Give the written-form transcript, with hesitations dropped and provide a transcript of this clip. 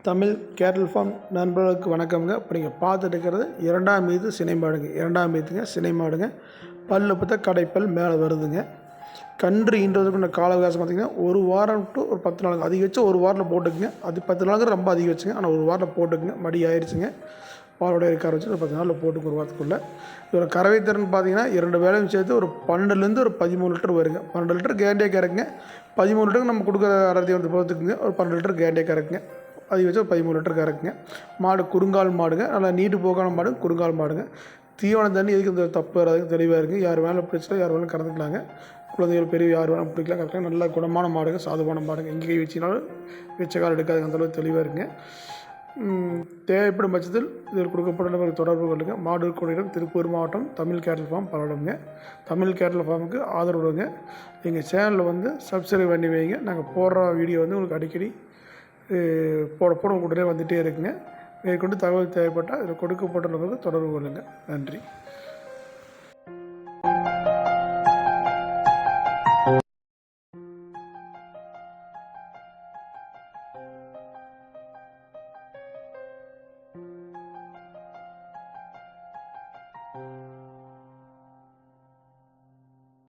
தமிழ் கேட்டல் ஃபார்ம் நண்பர்களுக்கு வணக்கம்ங்க. இப்போ நீங்கள் பார்த்துட்டு இருக்கிறது 2ஆம் ஈத்து சினை மாடுங்க. 2ஆம் ஈத்துங்க சினை மாடுங்க. பல்லு பார்த்தா கடைப்பல் மேலே வருதுங்க. கன்று ஈன்றதுக்குள்ள கால அவகாசம் பார்த்திங்கன்னா 1 வாரம் டு ஒரு 10 நாளுங்க. அதிகபட்சம் 1 வாரத்தில் போட்டுக்குங்க. அது 10 நாளுக்கு ரொம்ப அதிகபட்சங்க. ஆனால் 1 வாரத்தில் போட்டுக்குங்க. மடி ஆயிடுச்சுங்க. பாலோட இருக்கார வச்சு ஒரு 10 நாளில் போட்டுக்கு 1 வாரத்துக்குள்ளே. இதோட கறவை திறன் பார்த்தீங்கன்னா 2 வேலையும் சேர்த்து ஒரு 12லேருந்து ஒரு 13 லிட்டர் வருங்க. 12 லிட்டர் கேரண்டியாக கறக்குங்க. 13 லிட்டருக்கு நம்ம கொடுக்குற அடர்த்தி வந்து போகிறதுக்குங்க ஒரு 12 லிட்டர் கேரண்டியாக கறக்குங்க. அதிகபட்சம் ஒரு 13 லிட்டர் கறக்குங்க. மாடு குறுங்கால் மாடுங்க. நல்லா நீட்டு போக்கான மாடு குறுங்கால் மாடுங்க. தீவனம் தண்ணி எதுக்கு இந்த தப்பு வராதுங்க, தெளிவாக இருக்குது. யார் வேணாலும் பிடிச்சா யார் வேணாலும் கறந்துக்கலாங்க. குழந்தைகள் பெரிய யார் வேணாலும் பிடிக்கலாம், கறக்கலாம். நல்ல குணமான மாடுங்க, சாதுவான மாடுங்க. எங்கே கை வச்சினாலும் வச்ச கால் எடுக்காதுங்க. அந்தளவுக்கு தெளிவாக இருக்குங்க. தேவைப்படும் பட்சத்தில் இதில் கொடுக்கப்பட்ட தொடர்பு கொள்ளுங்க. மாடு கொள்ளிடம் திருப்பூர் மாவட்டம் தமிழ் கேட்டல் ஃபார்ம் பரவலுங்க. தமிழ் கேட்டல் ஃபார்முக்கு ஆதரவு கொடுங்க. எங்கள் சேனலில் வந்து சப்ஸ்கிரைப் பண்ணி வைங்க. நாங்கள் போடுற வீடியோ வந்து உங்களுக்கு அடிக்கடி போட உடனே வந்துகிட்டே இருக்குங்க. மேற்கொண்டு தகவல் தேவைப்பட்டால் இதில் கொடுக்கப்பட்டுள்ளவங்களுக்கு தொடர்பு கொள்ளுங்கள். நன்றி.